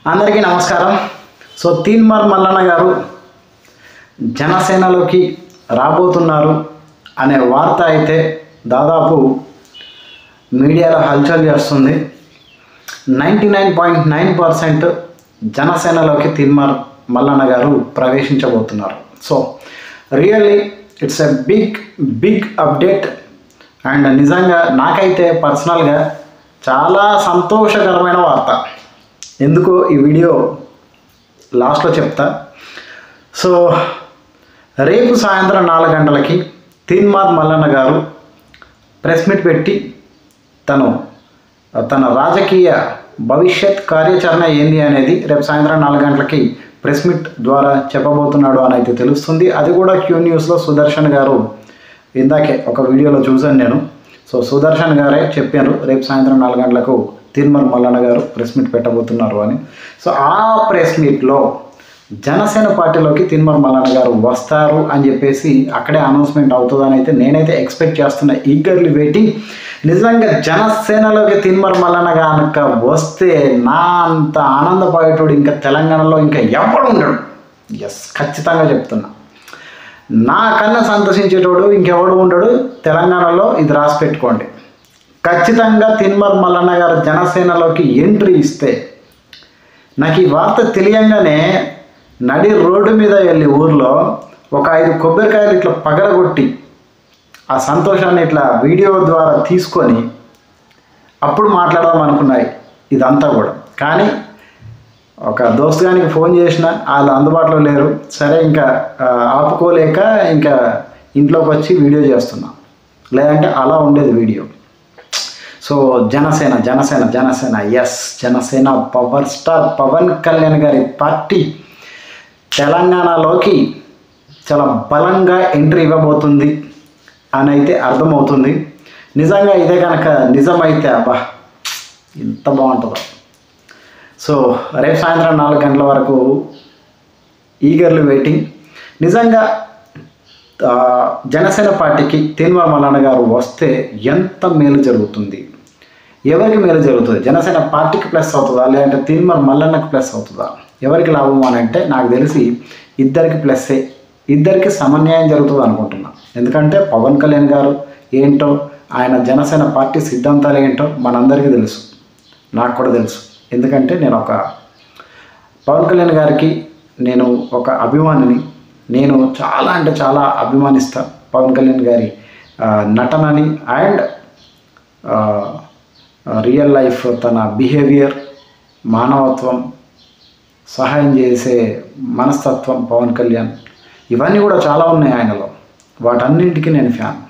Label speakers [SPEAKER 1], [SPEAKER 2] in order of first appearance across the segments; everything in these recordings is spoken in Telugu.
[SPEAKER 1] అందరికీ నమస్కారం. తీన్మార్ మల్లన్న గారు జనసేనలోకి రాబోతున్నారు అనే వార్త అయితే దాదాపు మీడియాలో హల్చల్ చేస్తుంది. 99.9% జనసేనలోకి తీన్మార్ మల్లన్న గారు ప్రవేశించబోతున్నారు. Really it's a big update. And నిజంగా నాకైతే పర్సనల్గా చాలా సంతోషకరమైన వార్త. ఎందుకో ఈ వీడియో లాస్ట్లో చెప్తా. రేపు సాయంత్రం 4 గంటలకి తీన్మార్ మల్లన్న గారు ప్రెస్ మీట్ పెట్టి తన రాజకీయ భవిష్యత్ కార్యాచరణ ఏంది అనేది రేపు సాయంత్రం 4 గంటలకి ప్రెస్ మీట్ ద్వారా చెప్పబోతున్నాడు అని అయితే తెలుస్తుంది. అది కూడా క్యూ న్యూస్లో సుదర్శన్ గారు ఇందాకే ఒక వీడియోలో చూశాను నేను. సుదర్శన్ గారే చెప్పారు రేపు సాయంత్రం 4 గంటలకు తీన్మార్ మల్లన్న గారు ప్రెస్ మీట్ పెట్టబోతున్నారు అని. ఆ ప్రెస్ మీట్లో జనసేన పార్టీలోకి తీన్మార్ మల్లన్న గారు వస్తారు అని చెప్పేసి అక్కడే అనౌన్స్మెంట్ అవుతుందని అయితే నేనైతే ఎక్స్పెక్ట్ చేస్తున్నా. Eagerly waiting. నిజంగా జనసేనలోకి తీన్మార్ మల్లన్న కనుక వస్తే నా అంత ఆనందపడేటోడు ఇంకా తెలంగాణలో ఇంకా ఎవడు ఉండడు. ఖచ్చితంగా చెప్తున్నా. నాకన్నా సంతోషించేటోడు ఇంకెవడు ఉండడు తెలంగాణలో. ఇది రాసి పెట్టుకోండి. ఖచ్చితంగా తీన్మార్ మల్లన్న గారు జనసేనలోకి ఎంట్రీ ఇస్తే నాకు ఈ వార్త తెలియంగానే నడి రోడ్డు మీద వెళ్ళి ఊర్లో ఒక 5 కొబ్బరికాయలు ఇట్లా పగలగొట్టి ఆ సంతోషాన్ని ఇట్లా వీడియో ద్వారా తీసుకొని అప్పుడు మాట్లాడదాం అనుకున్నాయి ఇదంతా కూడా. కానీ ఒక దోస్తుగానికి ఫోన్ చేసిన వాళ్ళు అందుబాటులో లేరు. సరే ఇంకా ఆపుకోలేక ఇంకా ఇంట్లోకి వచ్చి వీడియో చేస్తున్నా. లేదంటే అలా ఉండేది video. Janasena Janasena power star Pawan Kalyan గారి పార్టీ తెలంగాణలోకి చాలా బలంగా ఎంట్రీ ఇవ్వబోతుంది అని అయితే అర్థమవుతుంది. నిజంగా ఇదే కనుక నిజమైతే అబ్బా ఎంత బాగుంటుందో. రేపు సాయంత్రం 4 గంటల వరకు ఈగర్లీ వెయిటింగ్. నిజంగా జనసేన పార్టీకి తీన్మార్ మల్లన్న గారు వస్తే ఎంత మేలు జరుగుతుంది, ఎవరికి మేలు జరుగుతుంది? జనసేన పార్టీకి ప్లస్ అవుతుందా, లేదంటే తీన్మార్ మల్లన్నకు ప్లస్ అవుతుందా? ఎవరికి లాభం అని అంటే నాకు తెలిసి ఇద్దరికి ప్లస్సే. ఇద్దరికి సమన్యాయం జరుగుతుంది అనుకుంటున్నా. ఎందుకంటే పవన్ కళ్యాణ్ గారు ఏంటో, ఆయన జనసేన పార్టీ సిద్ధాంతాలు ఏంటో మనందరికీ తెలుసు, నాకు కూడా తెలుసు. ఎందుకంటే నేను ఒక పవన్ కళ్యాణ్ గారికి నేను ఒక అభిమానిని. నేను చాలా అంటే చాలా అభిమానిస్తా పవన్ కళ్యాణ్ గారి నటనని అండ్ రియల్ లైఫ్, తన బిహేవియర్, మానవత్వం, సహాయం చేసే మనస్తత్వం పవన్ కళ్యాణ్, ఇవన్నీ కూడా చాలా ఉన్నాయి ఆయనలో. వాటన్నింటికి నేను ఫ్యాన్.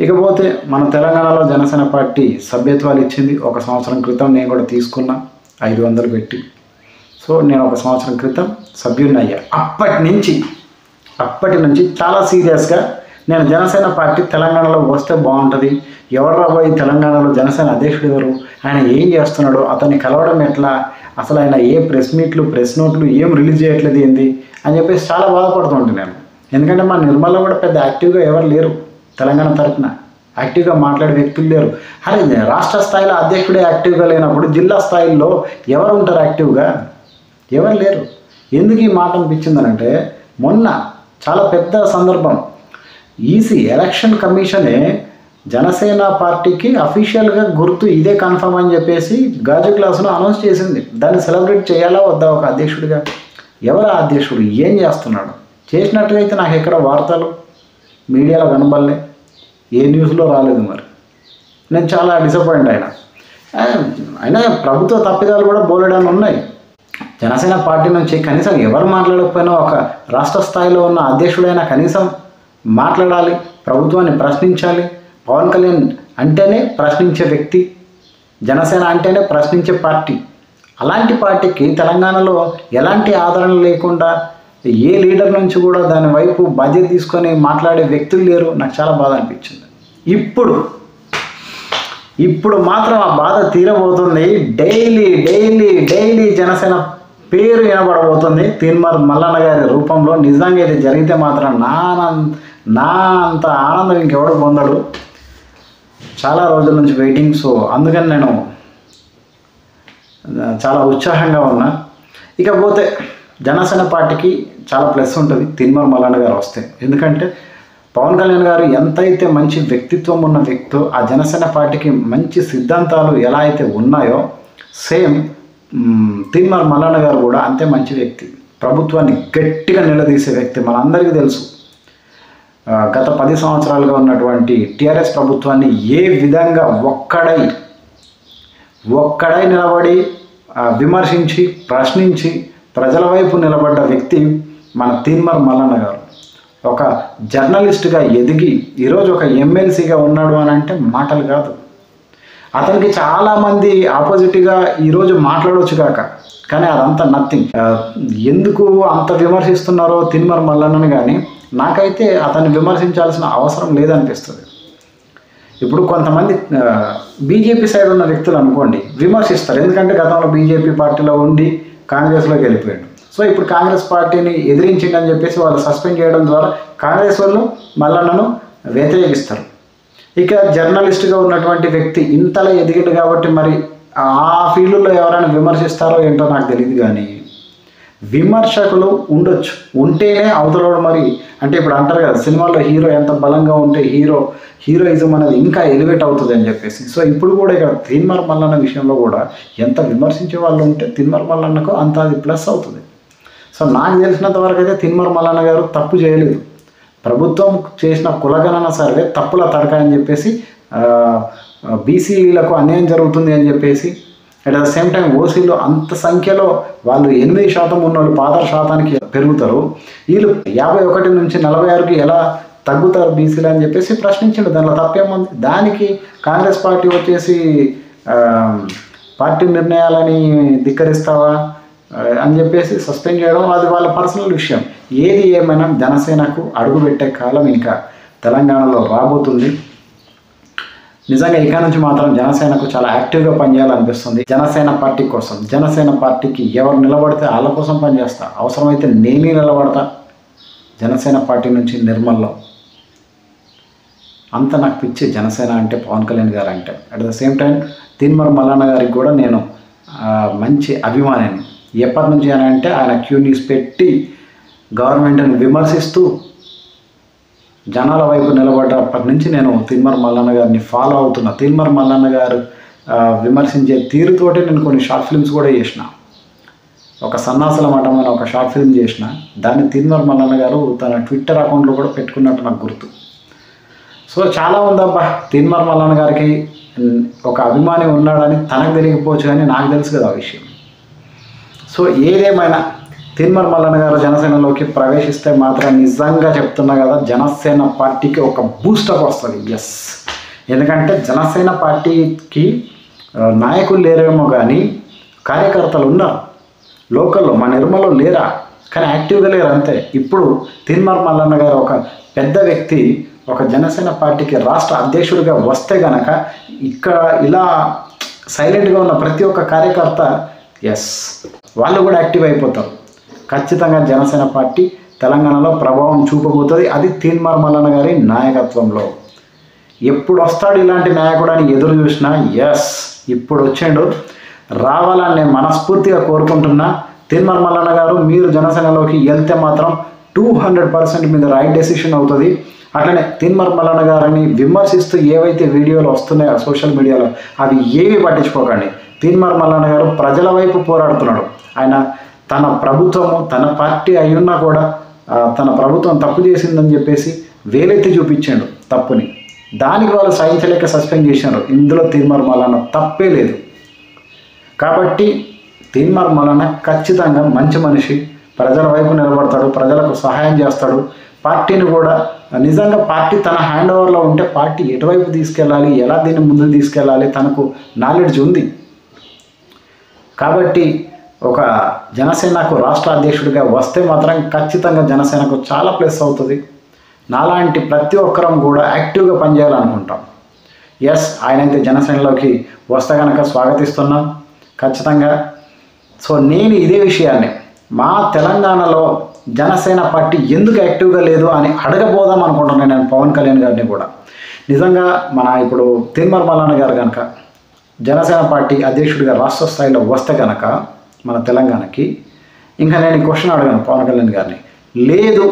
[SPEAKER 1] ఇకపోతే మన తెలంగాణలో జనసేన పార్టీ సభ్యత్వాలు ఇచ్చింది 1 సంవత్సరం క్రితం. నేను కూడా తీసుకున్నా 500 పెట్టి. నేను 1 సంవత్సరం క్రితం సభ్యుడిని అయ్యా. అప్పటి నుంచి చాలా సీరియస్గా నేను జనసేన పార్టీ తెలంగాణలో వస్తే బాగుంటుంది, ఎవరు రాబోయే తెలంగాణలో జనసేన అధ్యక్షుడు ఎవరు, ఆయన ఏం చేస్తున్నాడు, అతన్ని కలవడం ఎట్లా, అసలు ఆయన ఏ ప్రెస్ మీట్లు ప్రెస్ నోట్లు ఏం రిలీజ్ చేయట్లేదు ఏంది అని చెప్పేసి చాలా బాధపడుతుంటే నేను. ఎందుకంటే మా నిర్మల్లో కూడా పెద్ద యాక్టివ్గా ఎవరు లేరు, తెలంగాణ తరఫున యాక్టివ్గా మాట్లాడే వ్యక్తులు లేరు. అరే రాష్ట్ర స్థాయిలో అధ్యక్షుడే యాక్టివ్గా లేనప్పుడు జిల్లా స్థాయిలో ఎవరు ఉంటారు యాక్టివ్గా? ఎవరు లేరు. ఎందుకు ఈ మాట అనిపించిందనంటే, మొన్న చాలా పెద్ద సందర్భం, ఈసీ ఎలక్షన్ కమిషనే జనసేన పార్టీకి అఫీషియల్గా గుర్తు ఇదే కన్ఫర్మ్ అని చెప్పేసి గాజు క్లాసులో అనౌన్స్ చేసింది. దాన్ని సెలబ్రేట్ చేయాలా వద్దా ఒక అధ్యక్షుడిగా? ఎవరు ఆ అధ్యక్షుడు, ఏం చేస్తున్నాడు? చేసినట్టుగా అయితే నాకు ఎక్కడ వార్తలు మీడియాలో కనబడలే, ఏ న్యూస్లో రాలేదు. మరి నేను చాలా డిసప్పాయింట్ అయినా ప్రభుత్వ తప్పిదాలు కూడా బోలెడని ఉన్నాయి. జనసేన పార్టీ నుంచి కనీసం ఎవరు మాట్లాడకపోయినా ఒక రాష్ట్ర స్థాయిలో ఉన్న అధ్యక్షుడైనా కనీసం మాట్లాడాలి, ప్రభుత్వాన్ని ప్రశ్నించాలి. పవన్ కళ్యాణ్ అంటేనే ప్రశ్నించే వ్యక్తి, జనసేన అంటేనే ప్రశ్నించే పార్టీ. అలాంటి పార్టీకి తెలంగాణలో ఎలాంటి ఆదరణ లేకుండా ఏ లీడర్ నుంచి కూడా దాని వైపు బాధ్యత తీసుకొని మాట్లాడే వ్యక్తులు లేరు. నాకు చాలా బాధ అనిపించింది. ఇప్పుడు మాత్రం ఆ బాధ తీరబోతుంది. డైలీ జనసేన పేరు వినబడబోతుంది తీన్మార్ మల్లన్న గారి రూపంలో. నిజంగా ఇది జరిగితే మాత్రం నా అంత ఆనందం ఇంకెవడు పొందడు. చాలా రోజుల నుంచి వెయిటింగ్. అందుకని నేను చాలా ఉత్సాహంగా ఉన్నా. ఇకపోతే జనసేన పార్టీకి చాలా ప్లస్ ఉంటుంది తీన్మార్ మల్లన్న గారు వస్తే. ఎందుకంటే పవన్ కళ్యాణ్ గారు ఎంతైతే మంచి వ్యక్తిత్వం ఉన్న వ్యక్తో, ఆ జనసేన పార్టీకి మంచి సిద్ధాంతాలు ఎలా అయితే ఉన్నాయో సేమ్ తీన్మార్ మల్లన్న గారు కూడా అంతే మంచి వ్యక్తి. ప్రభుత్వాన్ని గట్టిగా నిలదీసే వ్యక్తి. మనందరికీ తెలుసు గత 10 సంవత్సరాలుగా ఉన్నటువంటి టీఆర్ఎస్ ప్రభుత్వాన్ని ఏ విధంగా ఒక్కడై నిలబడి విమర్శించి ప్రశ్నించి ప్రజల వైపు నిలబడ్డ వ్యక్తి మన తీన్మార్ మల్లన్న గారు. ఒక జర్నలిస్ట్గా ఎదిగి ఈరోజు ఒక ఎమ్మెల్సీగా ఉన్నాడు అని అంటే మాటలు కాదు. అతనికి చాలామంది ఆపోజిట్గా ఈరోజు మాట్లాడవచ్చు కాక, కానీ అదంతా నథింగ్. ఎందుకు అంత విమర్శిస్తున్నారో తీన్మార్ మల్లన్నని, కానీ నాకైతే అతన్ని విమర్శించాల్సిన అవసరం లేదనిపిస్తుంది. ఇప్పుడు కొంతమంది బీజేపీ సైడ్ ఉన్న వ్యక్తులు అనుకోండి విమర్శిస్తారు, ఎందుకంటే గతంలో బీజేపీ పార్టీలో ఉండి కాంగ్రెస్లోకి వెళ్ళిపోయాడు. సో ఇప్పుడు కాంగ్రెస్ పార్టీని ఎదిరించిందని చెప్పేసి వాళ్ళు సస్పెండ్ చేయడం ద్వారా కాంగ్రెస్ వాళ్ళు మల్లన్నను వ్యతిరేకిస్తారు. ఇక జర్నలిస్ట్గా ఉన్నటువంటి వ్యక్తి ఇంతలా ఎదిగాడు కాబట్టి మరి ఆ ఫీల్డ్లో ఎవరైనా విమర్శిస్తారో ఏంటో నాకు తెలియదు, కానీ విమర్శకులు ఉండొచ్చు, ఉంటేనే అవతలోడు మరి అంటే ఇప్పుడు అంటారు కదా సినిమాలో హీరో ఎంత బలంగా ఉంటే హీరోయిజం అనేది ఇంకా ఎలివేట్ అవుతుంది అని చెప్పేసి. సో ఇప్పుడు కూడా ఇక్కడ తీన్మార్ మల్లన్న విషయంలో కూడా ఎంత విమర్శించే వాళ్ళు ఉంటే తీన్మార్ మల్లన్నకు అంత అది ప్లస్ అవుతుంది. సో నాకు తెలిసినంత వరకు అయితే తీన్మార్ మల్లన్న గారు తప్పు చేయలేదు. ప్రభుత్వం చేసిన కులగణన సర్వే తప్పుల తడక అని చెప్పేసి బీసీలకు అన్యాయం జరుగుతుంది అని చెప్పేసి, అట్ ద సేమ్ టైం ఓసీలో అంత సంఖ్యలో వాళ్ళు 8% ఉన్న వాళ్ళు 10% పెరుగుతారు, వీళ్ళు 51 నుంచి 46కి ఎలా తగ్గుతారు బీసీలు అని చెప్పేసి ప్రశ్నించండి. దానిలో తప్పేముంది? దానికి కాంగ్రెస్ పార్టీ వచ్చేసి పార్టీ నిర్ణయాలని ధిక్కరిస్తావా అని చెప్పేసి సస్పెండ్ చేయడం అది వాళ్ళ పర్సనల్ విషయం. ఏది ఏమైనా జనసేనకు అడుగుపెట్టే కాలం ఇంకా తెలంగాణలో రాబోతుంది. నిజంగా ఇక నుంచి మాత్రం జనసేనకు చాలా యాక్టివ్గా పనిచేయాలనిపిస్తుంది. జనసేన పార్టీ కోసం, జనసేన పార్టీకి ఎవరు నిలబడితే వాళ్ళ కోసం పనిచేస్తా, అవసరమైతే నేనే నిలబడతా జనసేన పార్టీ నుంచి నిర్మల్లో. అంత నాకు పిచ్చి జనసేన అంటే, పవన్ కళ్యాణ్ గారు అంటే. At the same time Teenmaar Mallanna గారికి కూడా నేను మంచి అభిమానిని. ఎప్పటి నుంచి అని అంటే ఆయన క్యూ న్యూస్ పెట్టి గవర్నమెంట్ని విమర్శిస్తూ జనాల వైపు నిలబడ్డప్పటి నుంచి నేను తీన్మార్ మల్లన్న గారిని ఫాలో అవుతున్నా. తీన్మార్ మల్లన్న గారు విమర్శించే తీరుతోటే నేను కొన్ని షార్ట్ ఫిల్మ్స్ కూడా చేసిన. ఒక సన్నాసుల మఠం అని ఒక షార్ట్ ఫిల్మ్ చేసిన, దాన్ని తీన్మార్ మల్లన్న గారు తన ట్విట్టర్ అకౌంట్లో కూడా పెట్టుకున్నట్టు నాకు గుర్తు. సో చాలా ఉందబ్బా తీన్మార్ మల్లన్న గారికి ఒక అభిమాని ఉన్నాడని తనకు తెలియకపోవచ్చు, కానీ నాకు తెలుసు కదా ఆ విషయం. సో ఏదేమైనా తీన్మార్ మల్లన్న గారు జనసేనలోకి ప్రవేశిస్తే మాత్రం నిజంగా చెప్తున్నా కదా, జనసేన పార్టీకి ఒక బూస్టప్ వస్తుంది. ఎస్, ఎందుకంటే జనసేన పార్టీకి నాయకులు లేరేమో కానీ కార్యకర్తలు ఉన్నారు లోకల్లో. మన నిర్మల్లో లేరా, కానీ యాక్టివ్గా లేరు అంతే. ఇప్పుడు తీన్మార్ మల్లన్న గారు ఒక పెద్ద వ్యక్తి ఒక జనసేన పార్టీకి రాష్ట్ర అధ్యక్షుడిగా వస్తే గనక ఇక్కడ ఇలా సైలెంట్గా ఉన్న ప్రతి ఒక్క కార్యకర్త ఎస్ వాళ్ళు కూడా యాక్టివ్ అయిపోతారు. ఖచ్చితంగా జనసేన పార్టీ తెలంగాణలో ప్రభావం చూపబోతుంది, అది తీన్మార్ మల్లన్న గారి నాయకత్వంలో. ఎప్పుడు వస్తాడు ఇలాంటి నాయకుడు అని ఎదురు చూసినా ఎస్ ఇప్పుడు వచ్చాడు, రావాలని నేను మనస్ఫూర్తిగా కోరుకుంటున్నా. తీన్మార్ మల్లన్న గారు మీరు జనసేనలోకి వెళ్తే మాత్రం 200% మీద రైట్ డెసిషన్ అవుతుంది. అట్లనే తీన్మార్ మల్లన్న గారిని విమర్శిస్తూ ఏవైతే వీడియోలు వస్తున్నాయో సోషల్ మీడియాలో అవి ఏవి పట్టించుకోకండి. తీన్మార్ మల్లన్న గారు ప్రజల వైపు పోరాడుతున్నాడు. ఆయన తన ప్రభుత్వము తన పార్టీ అయ్యున్నా కూడా తన ప్రభుత్వం తప్పు చేసిందని చెప్పేసి వేలెత్తి చూపించాడు తప్పుని. దానికి వాళ్ళు సహించలేక సస్పెండ్ చేశారు. ఇందులో తీన్మార్ మల్లన్న తప్పే లేదు. కాబట్టి తీన్మార్ మల్లన్న ఖచ్చితంగా మంచి మనిషి, ప్రజల వైపు నిలబడతాడు, ప్రజలకు సహాయం చేస్తాడు. పార్టీని కూడా నిజంగా పార్టీ తన హ్యాండ్ ఓవర్లో ఉంటే పార్టీ ఎటువైపు తీసుకెళ్ళాలి, ఎలా దీన్ని ముందుకు తీసుకెళ్ళాలి తనకు నాలెడ్జ్ ఉంది. కాబట్టి ఒక జనసేనకు రాష్ట్ర అధ్యక్షుడిగా వస్తే మాత్రం ఖచ్చితంగా జనసేనకు చాలా ప్లస్ అవుతుంది. నాలాంటి ప్రతి ఒక్కరం కూడా యాక్టివ్గా పనిచేయాలనుకుంటాం. ఎస్, ఆయనైతే జనసేనలోకి వస్తే కనుక స్వాగతిస్తున్నాం ఖచ్చితంగా. సో నేను ఇదే విషయాన్ని మా తెలంగాణలో జనసేన పార్టీ ఎందుకు యాక్టివ్గా లేదు అని అడగబోదాం అనుకుంటున్నాను నేను పవన్ కళ్యాణ్ గారిని కూడా. నిజంగా మన ఇప్పుడు తీన్మార్ మల్లన్న గారు కనుక జనసేన పార్టీ అధ్యక్షుడిగా రాష్ట్ర స్థాయిలో వస్తే కనుక మన తెలంగాణకి, ఇంకా నేను క్వశ్చన్ అడగాను పవన్ కళ్యాణ్ గారిని, లేదు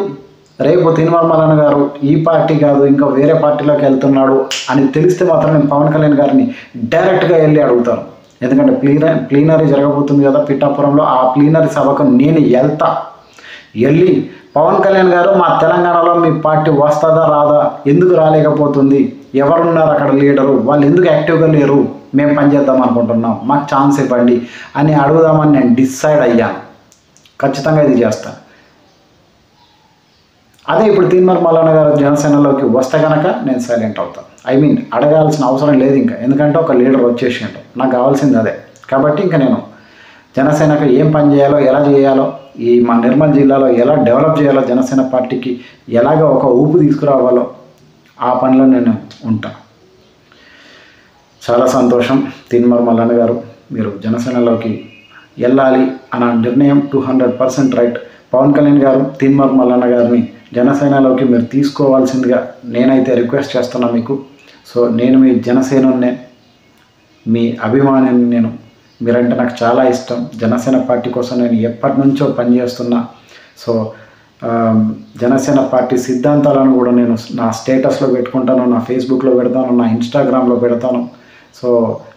[SPEAKER 1] రేపు తీన్మార్ మల్లన్న గారు ఈ పార్టీ కాదు ఇంకా వేరే పార్టీలోకి వెళ్తున్నాడు అని తెలిస్తే మాత్రం నేను పవన్ కళ్యాణ్ గారిని డైరెక్ట్గా వెళ్ళి అడుగుతాను. ఎందుకంటే ప్లీనరీ జరగబోతుంది కదా పిఠాపురంలో, ఆ ప్లీనరీ సభకు నేను వెళ్ళి పవన్ కళ్యాణ్ గారు మా తెలంగాణలో మీ పార్టీ వస్తుందా రాదా, ఎందుకు రాలేకపోతుంది, ఎవరున్నారు అక్కడ లీడరు, వాళ్ళు ఎందుకు యాక్టివ్గా లేరు, మేము పనిచేద్దాం అనుకుంటున్నాం, మాకు ఛాన్స్ ఇవ్వండి అని అడుగుదామని నేను డిసైడ్ అయ్యాను. ఖచ్చితంగా ఇది చేస్తాను. అదే ఇప్పుడు తీన్మార్ మల్లన్న గారు జనసేనలోకి వస్తే కనుక నేను సైలెంట్ అవుతాను. అడగాల్సిన అవసరం లేదు ఇంకా, ఎందుకంటే ఒక లీడర్ వచ్చేసిండు, నాకు కావాల్సింది అదే. కాబట్టి ఇంకా నేను జనసేనకు ఏం పని చేయాలో, ఎలా చేయాలో, ఈ మా నిర్మల్ జిల్లాలో ఎలా డెవలప్ చేయాలో, జనసేన పార్టీకి ఎలాగ ఒక ఊపు తీసుకురావాలో ఆ పనిలో నేను ఉంటాను. చాలా సంతోషం తీన్మార్ మల్లన్న గారు, మీరు జనసేనలోకి వెళ్ళాలి అన్న నిర్ణయం 200% రైట్. పవన్ కళ్యాణ్ గారు తీన్మార్ మల్లన్న గారిని జనసేనలోకి మీరు తీసుకోవాల్సిందిగా నేనైతే రిక్వెస్ట్ చేస్తున్నా మీకు. సో నేను మీ జనసేననే, మీ అభిమానిని నేను, మీరంటే నాకు చాలా ఇష్టం. జనసేన పార్టీ కోసం నేను ఎప్పటి నుంచో పనిచేస్తున్నా. సో జనసేన పార్టీ సిద్ధాంతాలను కూడా నేను నా స్టేటస్లో పెట్టుకుంటాను, నా ఫేస్బుక్లో పెడతాను, నా ఇన్స్టాగ్రామ్లో పెడతాను. సో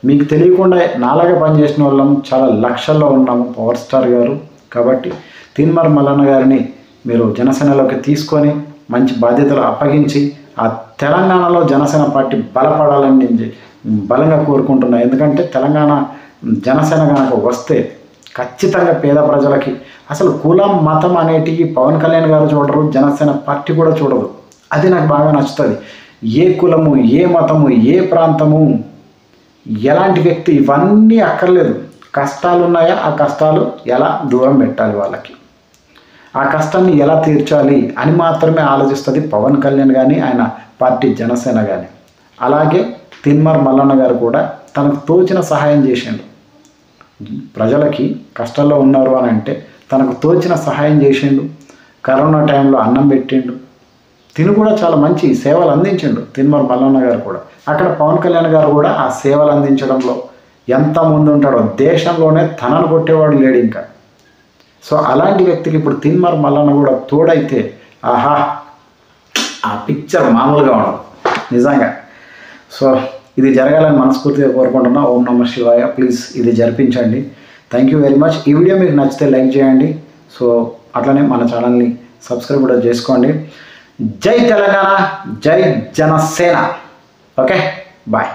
[SPEAKER 1] మీకు తెలియకుండా నాలాగే పనిచేసిన వాళ్ళం చాలా లక్షల్లో ఉన్నాము పవర్ స్టార్ గారు. కాబట్టి తీన్మార్ మల్లన్న గారిని మీరు జనసేనలోకి తీసుకొని మంచి బాధ్యతలు అప్పగించి ఆ తెలంగాణలో జనసేన పార్టీ బలపడాలని నేను బలంగా కోరుకుంటున్నాను. ఎందుకంటే తెలంగాణ జనసేన కనుక వస్తే ఖచ్చితంగా పేద ప్రజలకి అసలు కులం మతం అనేటివి పవన్ కళ్యాణ్ గారు చూడరు, జనసేన పార్టీ కూడా చూడదు. అది నాకు బాగా నచ్చుతుంది. ఏ కులము, ఏ మతము, ఏ ప్రాంతము, ఎలాంటి వ్యక్తి, ఇవన్నీ అక్కర్లేదు. కష్టాలు ఉన్నాయా, ఆ కష్టాలు ఎలా దూరం పెట్టాలి, వాళ్ళకి ఆ కష్టాన్ని ఎలా తీర్చాలి అని మాత్రమే ఆలోచిస్తుంది పవన్ కళ్యాణ్ కానీ ఆయన పార్టీ జనసేన కానీ. అలాగే తీన్మార్ మల్లన్న గారు కూడా తనకు తోచిన సహాయం చేసిండు. ప్రజలకి కష్టాల్లో ఉన్నారు అని అంటే తనకు తోచిన సహాయం చేసిండు. కరోనా టైంలో అన్నం పెట్టిండు. తిను కూడా చాలా మంచి సేవలు అందించిండు తీన్మార్ మల్లన్న గారు కూడా. అక్కడ పవన్ కళ్యాణ్ గారు కూడా ఆ సేవలు అందించడంలో ఎంత ముందు ఉంటాడో, దేశంలోనే తనను కొట్టేవాడు లేడు ఇంకా. సో అలాంటి వ్యక్తికి ఇప్పుడు తీన్మార్ మల్లన్న కూడా తోడైతే ఆహా, ఆ పిక్చర్ మామూలుగా ఉండదు నిజంగా. సో ఇది జరగాలని మనస్ఫూర్తిగా కోరుకుంటున్నా. ఓం నమః శివాయ. ప్లీజ్ ఇది జరిపించండి. Thank you very much. ఈ వీడియో మీకు నచ్చితే లైక్ చేయండి. సో అట్లనే మన ఛానల్ని సబ్స్క్రైబ్ కూడా చేసుకోండి. జై తెలంగాణ, జై జనసేన. Okay, bye.